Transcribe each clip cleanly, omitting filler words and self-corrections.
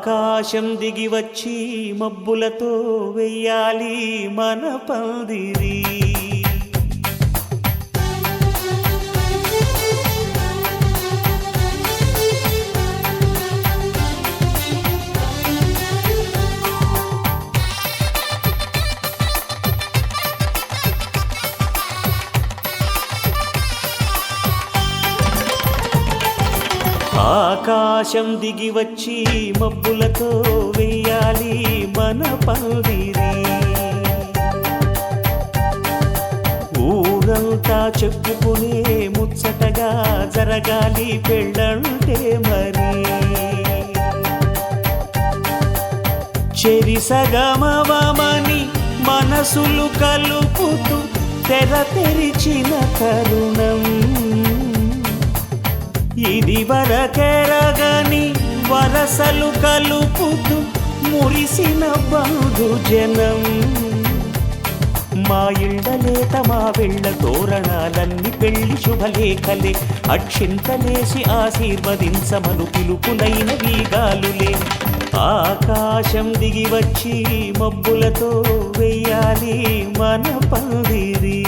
ఆకాశం దిగి వచ్చి మబ్బులతో వెయ్యాలి మన పందిరి. ఆకాశం దిగి వచ్చి మబ్బులతో వెయ్యాలి మన పందిరి. ఊరంతా చెప్పుకునే ముచ్చటగా జరగాలి పెళ్ళంటే మరి. చెరిసగమవమని మనసులు కలుపుతూ తెర తెరిచిన తరుణం. ఇది వరకెరగని వరసలు కలుపుతూ మురిసిన బంధుజనం. మా ఇళ్ళలేత మా వెళ్ళ తోరణాలన్నీ పెళ్లి శుభలేఖలే. అక్షింతలేసి ఆశీర్వదించమను పిలుపులైన వీగాలులే. ఆకాశం దిగి వచ్చి మబ్బులతో వెయ్యాలి మన పందిరి.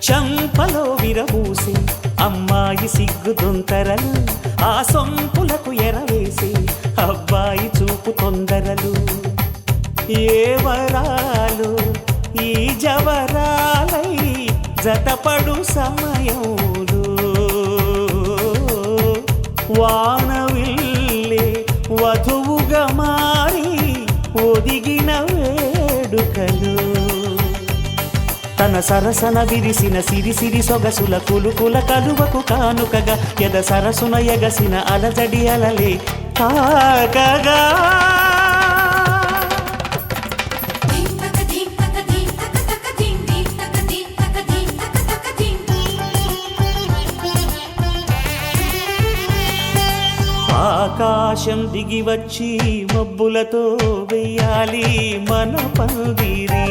చంపలో విరబూసి అమ్మాయి సిగ్గు దొంతరలు. ఆ సొంపులకు ఎరవేసి అబ్బాయి చూపు తొందరలు. ఏ వరాలు ఈ జవరాలై జతపడు సమయంలో. వానవిల్లే వధువుగా మారి ఒదిగిన వేడుకలు. తన సరసన విరిసిన సిరిసిరి సొగసుల కులుకుల కలువకు కానుకగా ఎద సరసున ఎగసిన అలజడి అలలే తాకగా. ఆకాశం దిగి వచ్చి మబ్బులతో వెయ్యాలి మన పందిరి.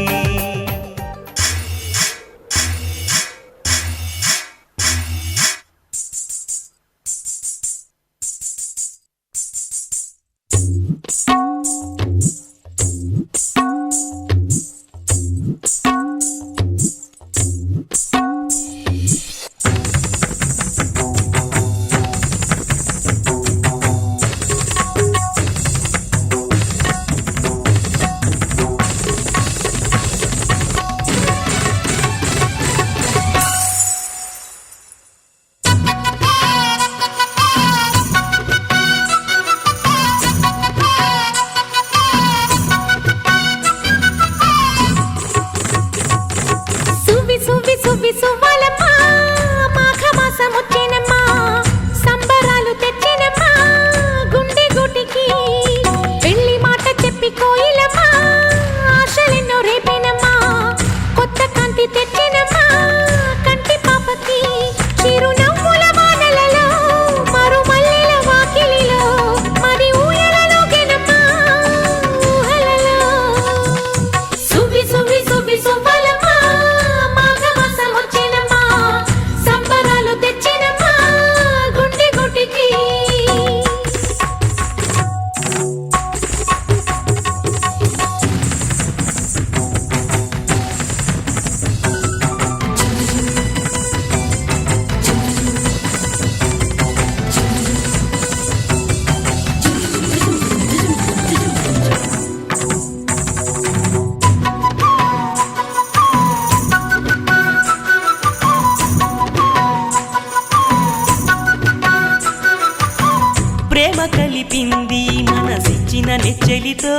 కలిపింది మనసిచ్చిన నెచ్చలితో.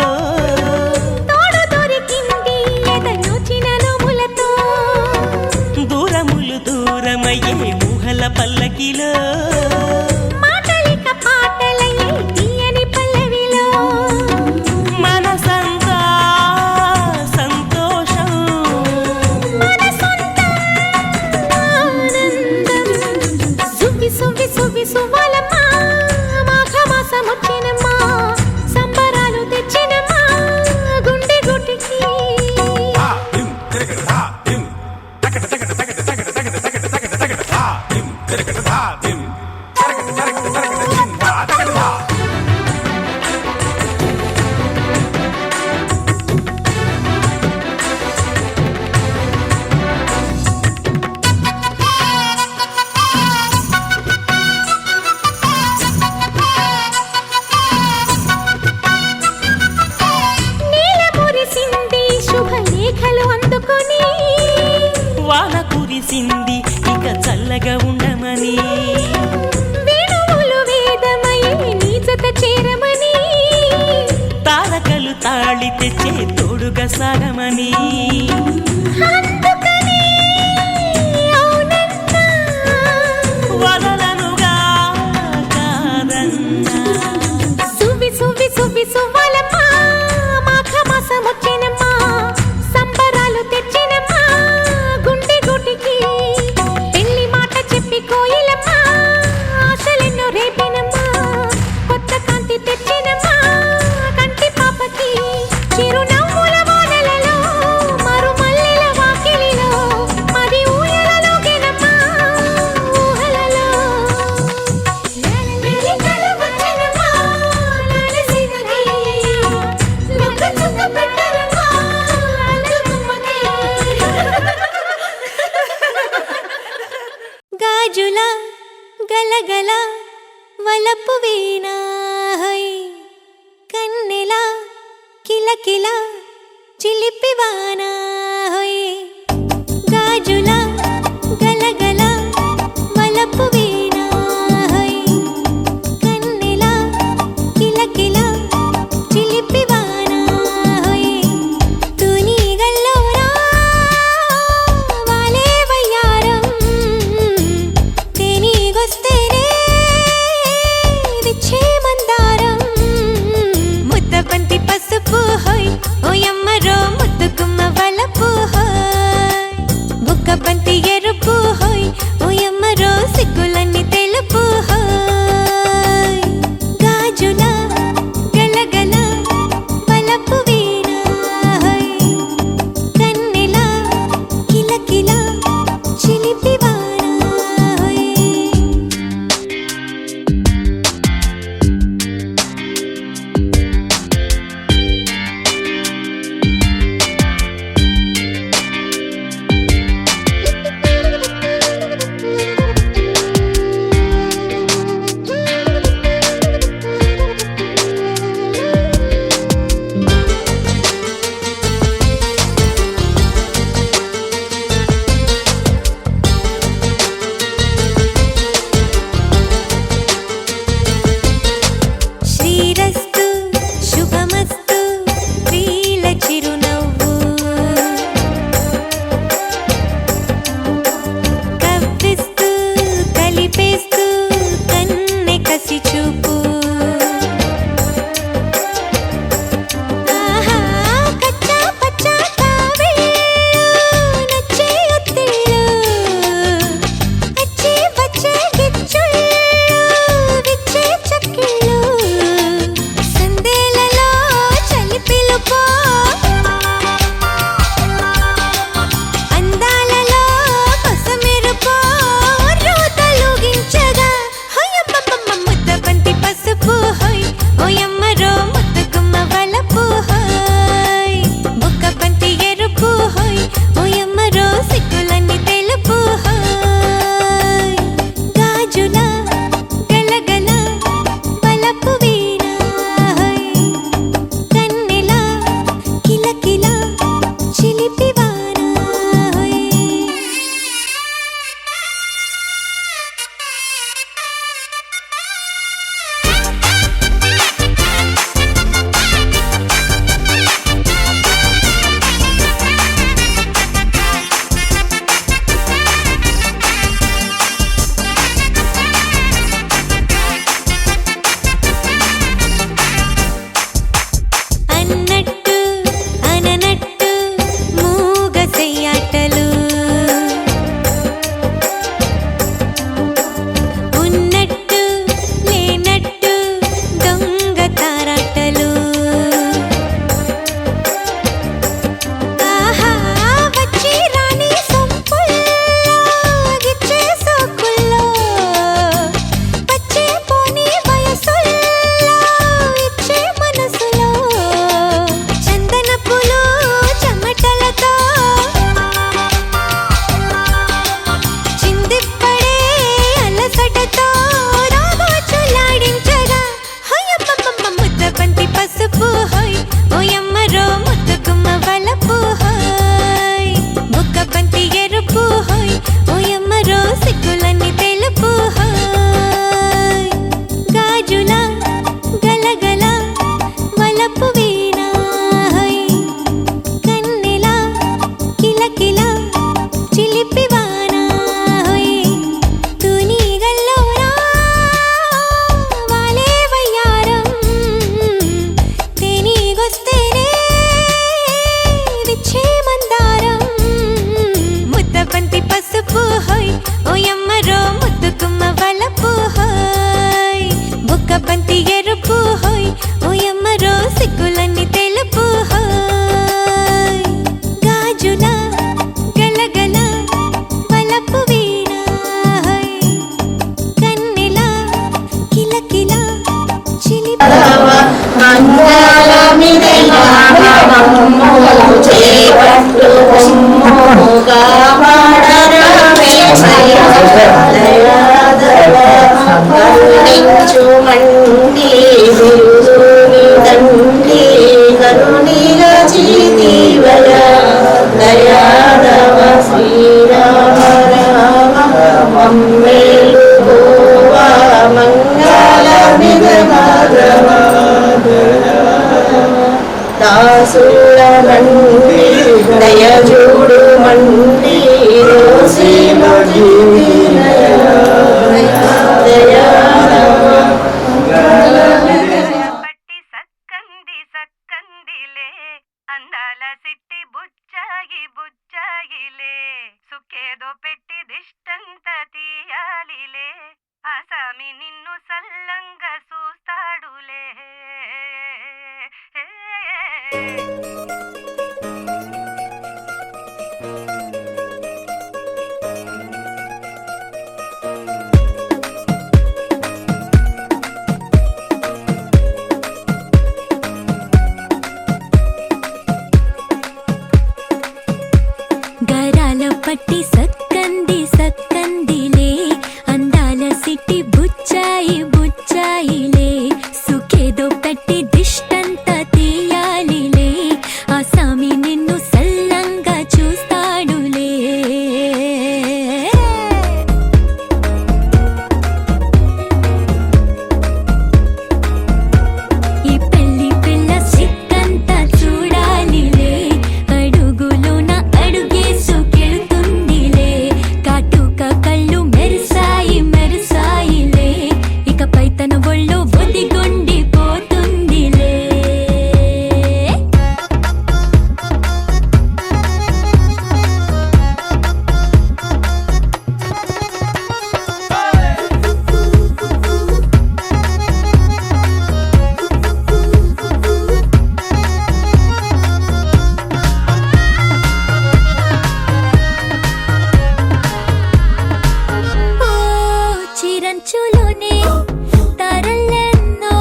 తోడు దొరికింది ఎదనోచిన నోములతో. దూరములు దూరమయ్యే ఊహల పల్లకిలో. మాటలిక పాటలయ్యే తీయని పల్లవిలో. మనసంతా సంతోషం మన సొంతం ఆనందం. నేల మురిసింది శుభలేఖలు అందుకొని వాన కురిసింది ఇక చల్లగా ఉండమని వేణువులు వేదమై నీ జత చేరమని తారకలు తాళి తెచ్చే తోడుగా సాగమని అందుకని అవునన్నా వదలనుగా కాదన్నా సువి సువి సువి సువ్వలమ్మ మాఘ మాసం వచ్చేనమ్మా సంబరాలు తెచ్చినమ్మా గుండె గుడికి పెళ్లి మాట చెప్పి కోయిలమ్మ ఆశలెన్నో రేపినమ్మా కొత్త కాంతి తెచ్చినమ్మా కంటి పాపకి చిరునవ్వుల వానలలో మరుమల్లెల వాకిలిలో మరి ఊయలలో గెనమ్మా ఊహలలో మెలికలు వచ్చెనమ్మా లాలసినది మొక్క చుక్క పెట్టరమ్మా అల్లుగుమ్మకి గాజుల గలగల వలపు వీణ కన్నెల కిలకిల చిలిపి వాన గాజుల గలగల వలపు వీణ కన్నెల కిలకిల చిలిపి వాన తునిగల్లోరా వాలే వయ్యారం తేనీగొస్తేనే విచ్చే మందారం ముద్దబంతి పసుపు హోయ్ ఓయమ్మరో ముద్దుగుమ్మ వలపు హోయ్ మండి దండి కరుణీల జీవయ దయాదవ శ్రీరామ రామ మమ్మేలు గోవా మంగళ విధమాధవ దాసుల మండి దయజూడు మండి రోసి పట్టి సక్కంది సక్కందిలే అందాల సిట్టి బుచ్చాగి బుచ్చాగిలే సుఖేదో పెట్టి దిష్టంత తీయాలిలే ఆసామి నిన్ను సల్లంగా చూస్తాడులే గరాల పట్టి సక్కంది సక్కందిలే అందాల సిట్టి బుచ్చాయి బుచ్చాయిలే సుఖేదో పెట్టి దిష్టంత తీయాలిలే ఆ సామి నిన్ను సల్లంగా చూస్తాడులే ఈ పెళ్లి పిల్ల సిక్కంతా చూడాలిలే అడుగులోన అడుగేసుకెళ్తుందిలే కాటుక కళ్ళు మెరిసాయి మెరిసాయిలే ఇకపై తన ఒళ్ళు ఒదిగొండిపోతుందిలే ఓ చిరంచులోనే తారలెన్నో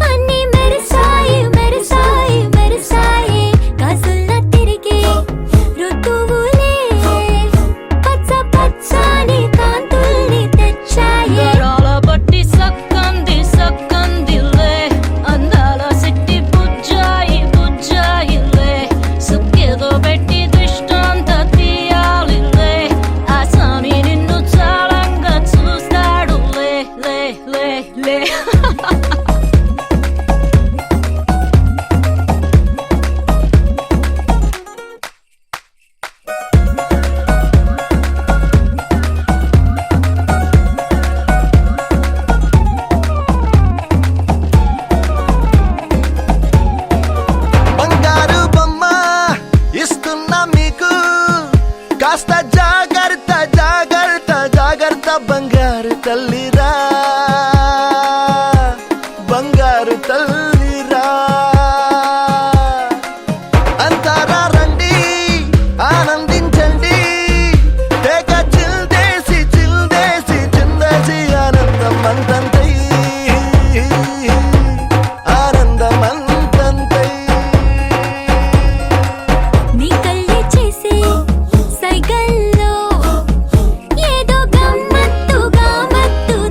అన్ని మెరిసాయి మెరిసాయి మెరిసాయి కాసుల్లా తిరిగి ఋతువులే పచ్చ పచ్చని కాంతుల్ని తెచ్చాయి గరాల పట్టి సక్కంది సక్కందిలే అందాల సిట్టి బుజ్జాయి బుజ్జాయిలే సుఖేదో పెట్టి దృష్టాంత తీయాలిలే ఆ స్వామి నిన్ను చాలంగా చూస్తాడు లే లే లే లే బంగారు బొమ్మ ఇస్తున్నా మీకు కాస్త జాగ్రత్త జాగ్రత్త జాగ్రత్త బంగారు తల్లిరా బంగారు తల్లిరా అంతారా రండి ఆనందించండి తెగ చిల్దేసి చిల్దేసి చిందేసి ఆనందం అంతంతై ఆనందం అంతంతై నీ కళ్ళే చేసే సైగల్లో ఏదో గమ్మత్తుగా మత్తుగా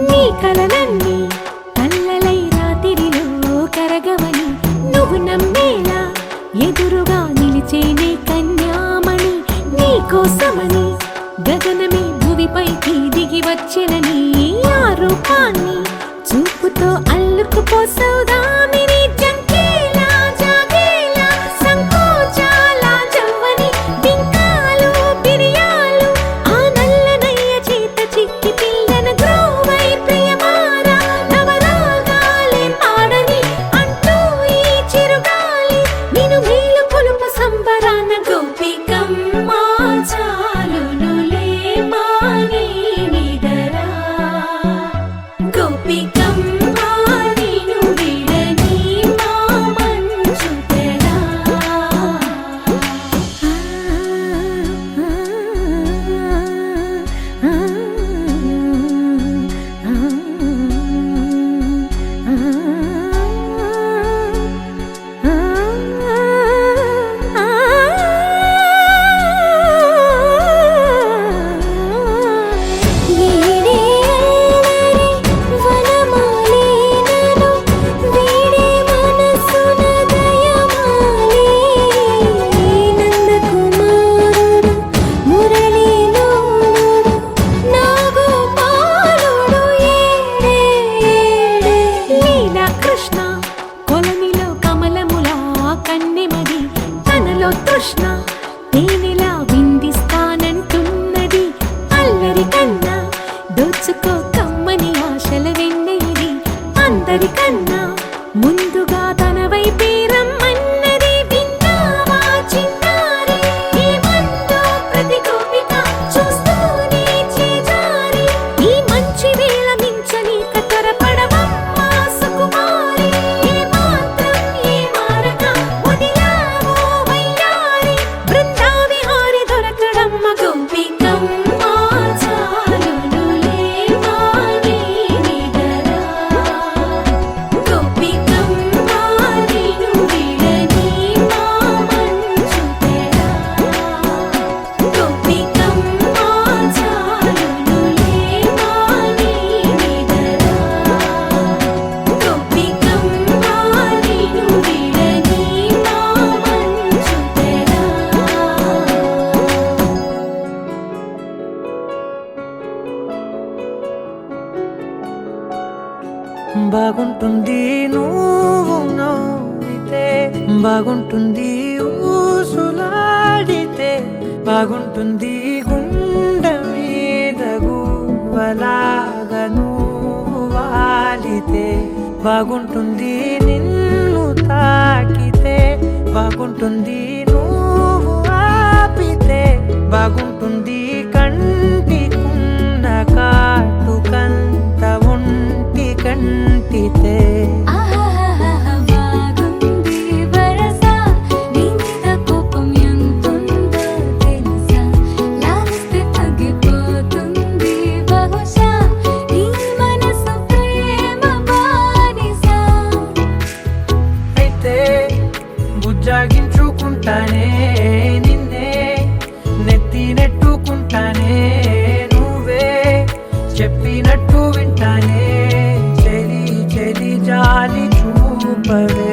నీ కలలన్నీ కల్లలై రాత్రిలో కరగవని నువ్వు నమ్మేలా ఎదురుగా నిలిచేనే కన్యామణి నీ కోసమని గగనమే భువిపైకి దిగి వచ్చినని ఆ రూపాన్ని చూపుతో అల్లుకుపోసౌదామిని జంకేలా జాగేలా సంకోచాల జవ్వని బింకాలు బిరియాలు ఆ నల్లనయ్య చేత చిక్కి పిల్లన గ్రోవై ప్రియమారా నవరాగాలే పాడని అంటూ ఈ చిరుగాలి నిన్ను మేలు కొలుపు సంబరాన గోపికమ్మ చాలునులే మాని నిదరా గోపికమ్మ నిన్ను విడని మా మంచు తెరా కృష్ణ తేనెలా విందిస్తానంటున్నది అల్లరి కన్నా దోచుకో కమ్మని ఆశల వెన్నెయిది అందరికన్నా ముందుగా తన వైపే రమ్మన్నది విన్నావా చిన్నారి ఏమందో ప్రతి గోపిక చూస్తూనే చేజారి ఈ మంచి వేళ మించనీక త్వరపడవమ్మా సుకుమారి ఏ మాత్రం ఏ మారక వదిలావో వయ్యారి బృందావిహారి దొరకడమ్మ గోపికమ్మ చాలునులే మాని నిదరా గోపికమ్మ నిన్ను విడని మా మంచు తెరా గోపికమ్మ చాలునులే మాని నిదరా గోపికమ్మ నిన్ను విడని మా మంచు తెరా బాగుంటుంది నువ్వు నవ్వితే బాగుంటుంది ఊసులాడితే బాగుంటుంది గుండె మీద గువ్వలాగా నువ్వు వాలితే బాగుంటుంది నిన్ను తాకితే బాగుంటుంది నువ్వు ఆపితే బాగుంటుంది కంటికున్న కాటుకంత ఒంటి కంటితే బాగుంది వరస నీ మీద కోపం ఎంతుందో తెలుసా లాలిస్తే తగ్గిపోతుంది బహుశా నీ మనసు ప్రేమ బానిసా అయితే బుజ్జాగించుకుంటానే నిన్నే నెత్తి నెట్టుకుంటానే నువ్వే చెప్పినట్టు వింటానే చెలి చెలి జాలి చూపవే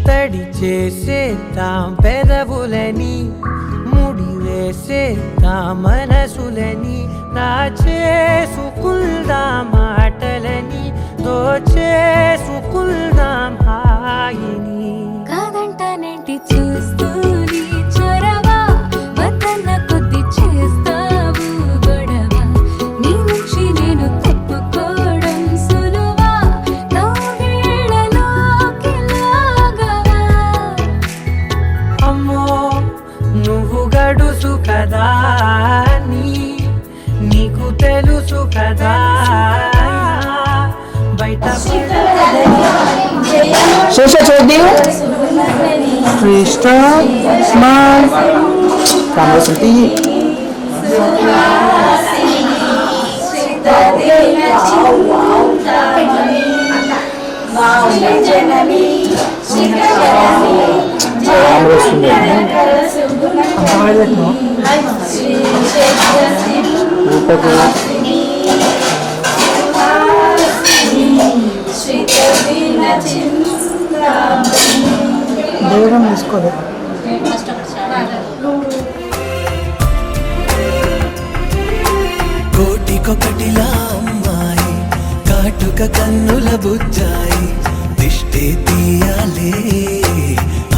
తడి చేసేద్దాం పెదవులని ముడి వేసేద్దాం మనసులని నా చేసుకుందాం మాటలని దోచేసుకుందాం హాయిని కాదంటానేంటి చూస్తూని చొరవ వద్దన్న కొద్ది చేస్తావు గొడవ నీ నుంచి నేను తప్పుకోవడం సులువా నవ్వేళ్ళలోకి లాగవా అమ్మో నువ్వు గడుసు కదా నీకు తెలుసు కదా బయట శేష చూద్దాం కృష్ణ స్మైల్ కాంగ్రెస్ దైవం తీసుకోలేదు. కోటికొకటిలా అమ్మాయి కాటుక కన్నుల బుజ్జాయి దిష్టి తీయాలే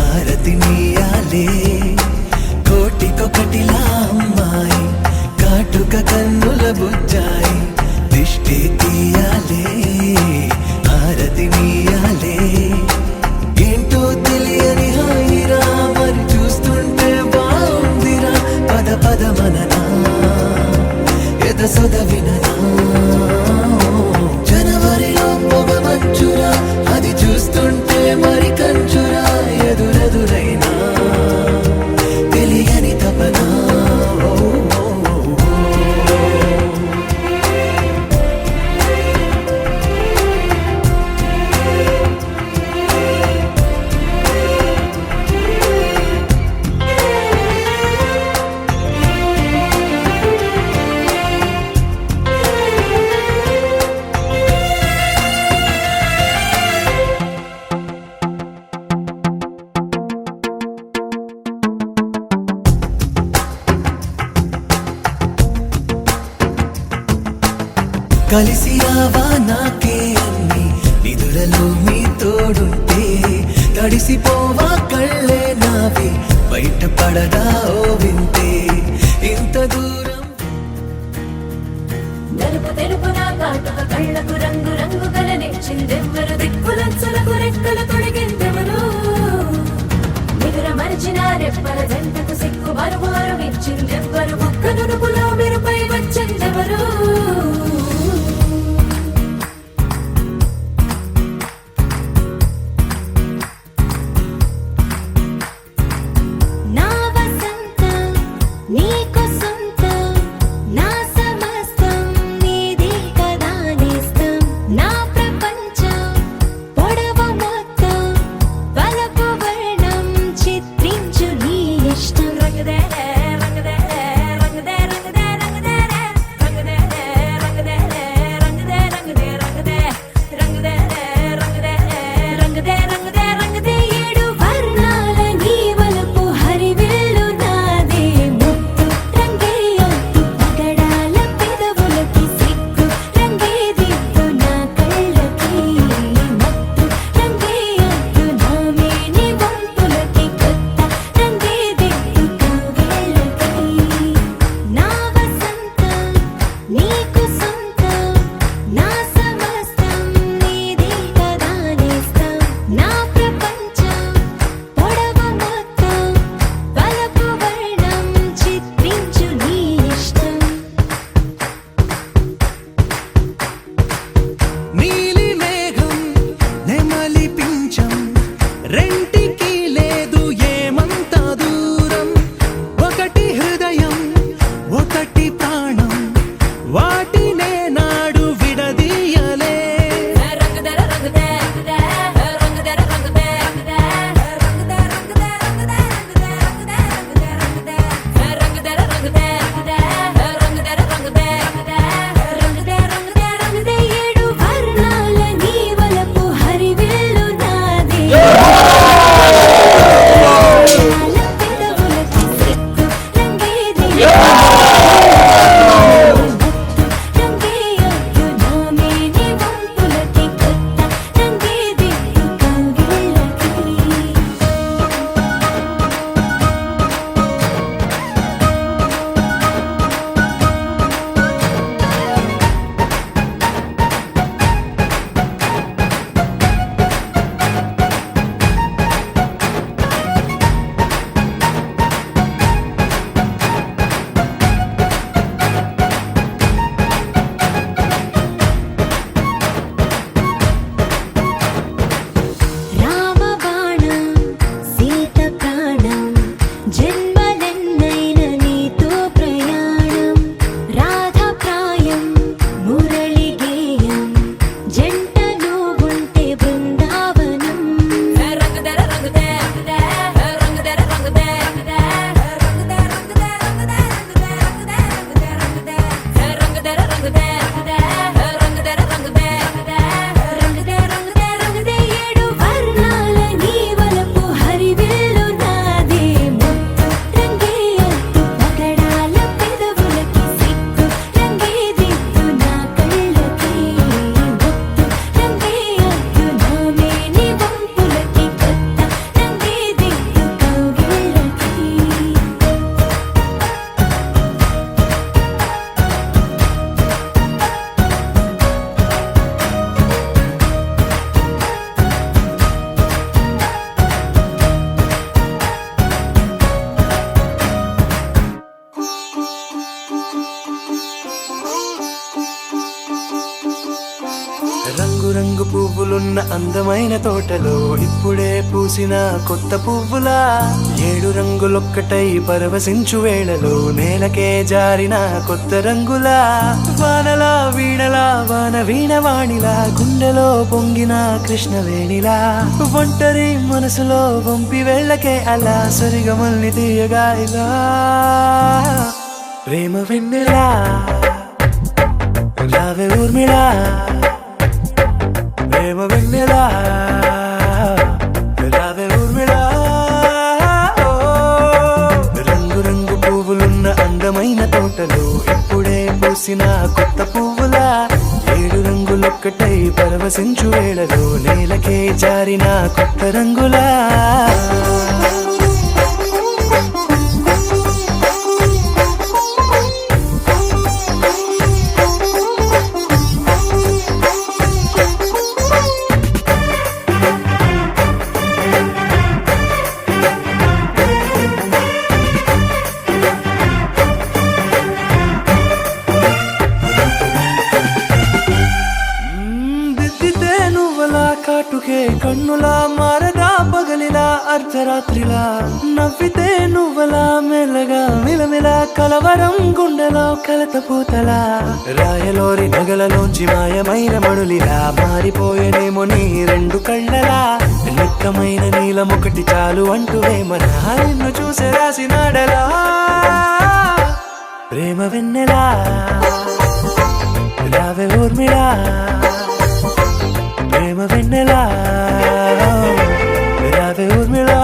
ఆరతి నీయాలే కోటికొకటిలా అమ్మాయి కాటుక కన్నుల బుజ్జాయి దిష్టి తీయాలే ఆరతి నీయాలే ఏంటో తెలియని హాయిరా మరి చూస్తుంటే బాగుందిరా పద పద మననా ఎద సొద విననా జనవరిలో పొగ మంచురా అది చూస్తుంటే మరి కంచురా ఎదురెదురైనా తెలియని తపనా కలిసి రావా నాకే అన్ని నిదురలో మీ తోడుంటే తడిసిపోవా కళ్ళే నావి బయట పడదా ఓ వింటే ఇంత దూరం నలుపు తెలుపు నా కాటుక కళ్ళకు రంగు రంగు గలనిచ్చిందెవ్వరు దిక్కులచ్చలకు రెక్కలు తొడిగిందెవరు నిదుర మరిచిన రెప్పల జంటకు సిక్కు మరుమారు ఇచ్చిందెవ్వరు ఒక్క నునుపులో మెరుపై వచ్చిందెవరు రంగు పువ్వులున్న అందమైన తోటలో ఇప్పుడే పూసిన కొత్త పువ్వులా 7 రంగులొక్కటై పరవశించు వేళలో నేలకే జారిన కొత్త రంగులా వానలా వీణలా వాన వీణవాణిలా గుండెలో పొంగిన కృష్ణవేణిలా ఒంటరి మనసులో వంపి వెళ్ళకే అలా సరిగమల్ని తీయగా ఇలా ప్రేమ వెన్నెలా రావే ఊర్మిళా ప్రేమ వెన్నెలా రావే ఊర్మిళా రంగు రంగు పువ్వులున్న అందమైన తోటలో ఇప్పుడే పూసిన కొత్త పువ్వులా 7 రంగులొక్కటై పరవశించు వేళలో నేలకే జారిన కొత్త రంగులా కాటుకే కన్నులా మారగా పగలిలా అర్ధరాత్రిలా నవ్వితే నువ్వలా మెల్లగా మిలమిలా కలవరం గుండెలో కలతపూతలా రాయలోరి నగలలోంచి మాయమైన మణులిలా మారిపోయేనేమో నీ 2 కళ్ళలా నిక్కమైన నీలమొకటి చాలు అంటూ వేమన నిన్ను చూసే రాసినాడలా ప్రేమ వెన్నెలా రావే ఊర్మిళా ప్రేమ వెన్నెలా రావే ఊర్మిళా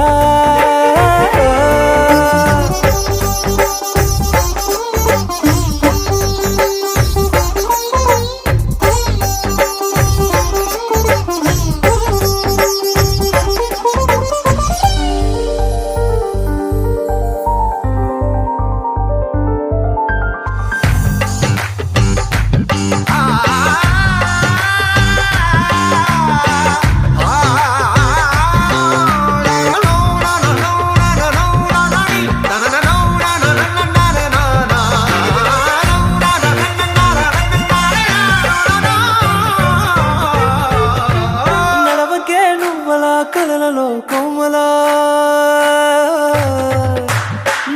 కలలలో కోమలా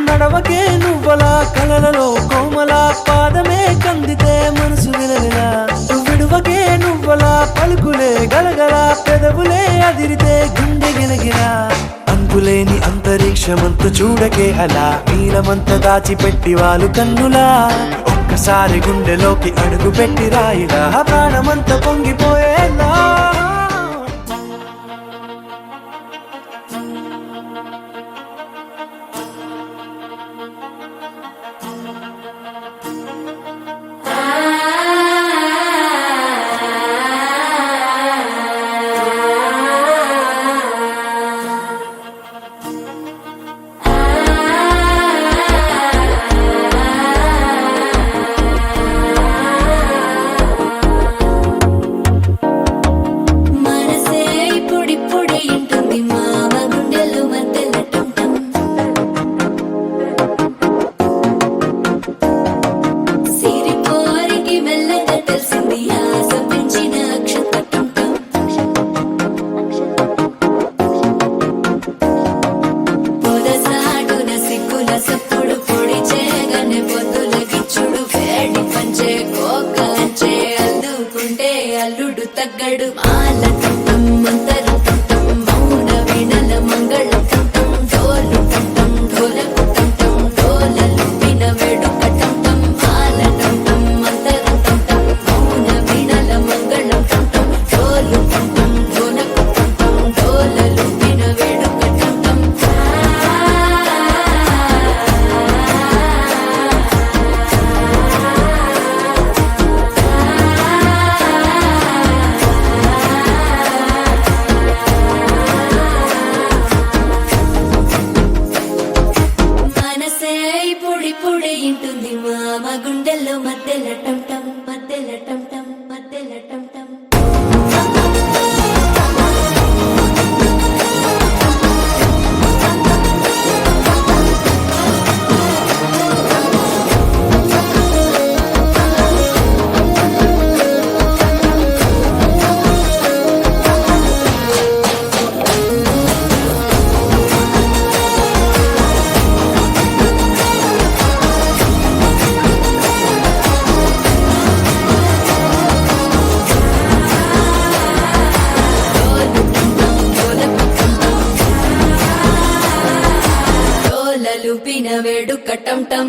నడవకే నువ్వలా కలలలో కోమలా పాదమే కందితే మనసు విలవిలా విడువకే నువ్వలా పలుకులే గలగల పెదవులే అదిరితే గుండె గిలగిలా అంతులేని అంతరిక్షమంత చూడకే అలా నీలమంత దాచిపెట్టి వాళ్ళు కన్నులా ఒక్కసారి గుండెలోకి అడుగు పెట్టి రాయిలా ప్రాణమంత పొంగిపోయేలా అల్లుడు తగ్గడు మాల కంఠం మంతరం కంఠం మౌన వీణల మంగళం కంఠం డోలు కంఠం ఢోలకు కంఠం డోలలు విన వేడుక కంఠం మాల కంఠం మంతరం కంఠం మౌన వీణల మంగళం కంఠం డోలు కంఠం ఢోలకు కంఠం డోలలు విన వేడుక కంఠం పొడి ఇంటుంది మామ గుండెల్లో మధ్యల టంటం మధ్యల టంటం మధ్యల టంటం వేడుక టం టం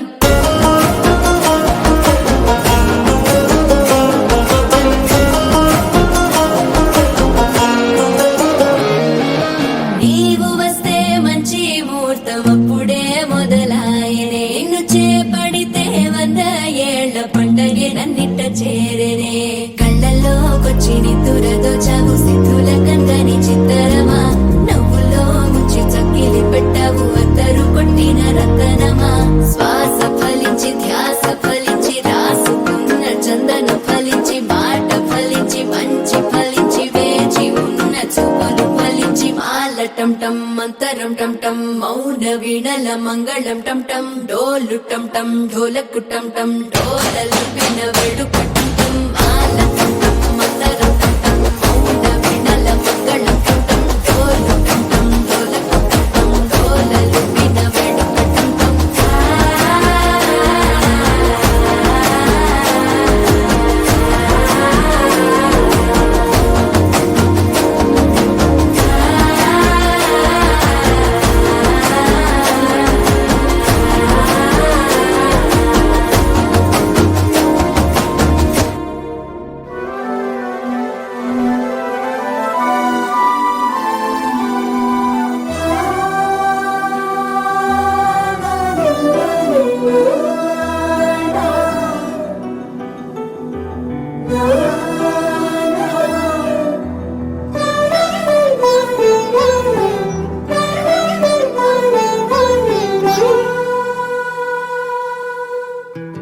నీవు వస్తే మంచి ముహూర్తం అప్పుడే మొదలాయనే నిన్ను చేపడితే 100 ఏళ్ల పండగే నన్నిట్ట చేరేనే కళ్ళల్లోకొచ్చి నిద్దురదో చావు సిద్ధుల కందని చిత్తరమా నవ్వులో ముంచి చక్కిలి పెట్టావు అద్దరు కొట్టిన రతనమా శ్వాస ఫలించి ధ్యాస ఫలించి రాసుకున్న చందన ఫలించి మాట ఫలించి మంచి ఫలించి వేచి ఉన్న చూపులు ఫలించి మాల టం టం మంతరం టం టం మౌన వీణల మంగళం టం టం డోలు టం టం ఢోలకు టం టం డోలలు విన వేడుక టం టం మాల టం టం మంతరం టం టం మౌన వీణల మంగళం టం టం డోలు టం టం ఢోలకు టం టం డోలలు విన వేడుక టం టం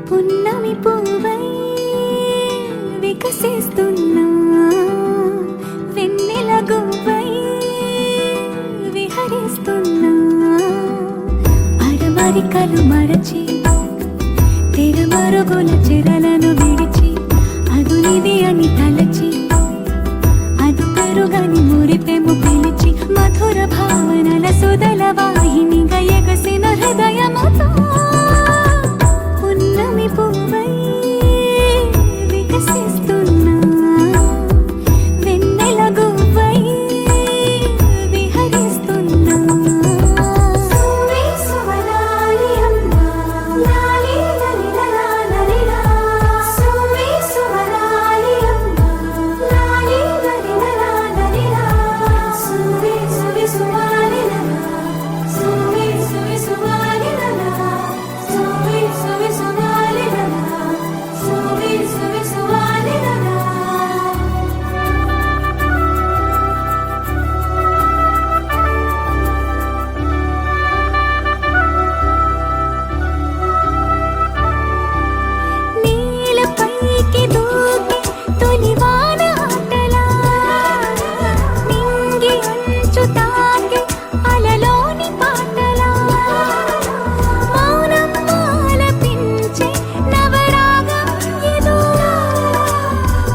పున్నమి పువ్వై వికసిస్తున్నా వెన్నెల గువ్వై విహరిస్తున్నా అరమరికలు మరచి తెరమరుగుల చెరలను విడిచి అదునిది అని తలచి అదు పెరుగని మురిపెము పిలిచి మధుర భావనల సుదల వాహినిగా ఎగసిన హృదయముతో పున్నమి పువ్వై వికసిస్తున్నా వెన్నెల గువ్వై విహరిస్తున్నా సువి సువలాలి అమ్మా లాలి లలిలా లలిలా సువి సువలాలి అమ్మా లాలి లలిలా లలిలా సువి సువి సువాలి లలా సువి సువి సువాలి లలా సువి సువి సువాలి లలా సువి సువి సువాలి లలా నీలపైకి దూకి తొలివాన ఆటలా నింగి అంచు తాకి అలలోని పాటలా మౌనం ఆలపించే నవరాగం ఏదో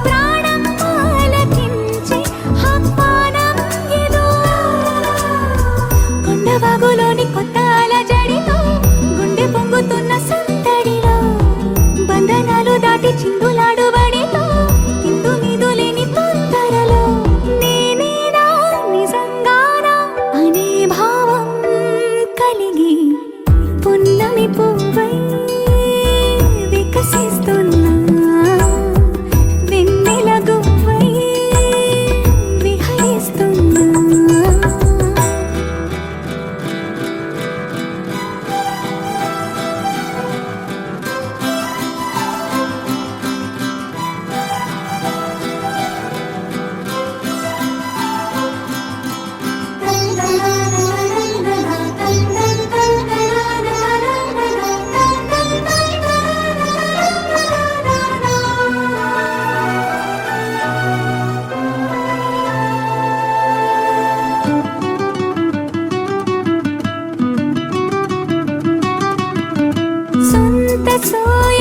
ప్రాణం ఆలకించే ఆహ్వానం ఏదో కొండవాగులోని కొత్త అలజడిలో గుండె పొంగుతున్న సందడిలో బంధనాలు దాటి చిందులాడు బడిలో ఇందు మీదు లేని తొందరలో నేనేనా నిజంగానా అనే భావం కలిగి పున్నమి పువ్వై వికసిస్తున్నా వెన్నెల గువ్వై విహరిస్తున్నా సొంత సోయ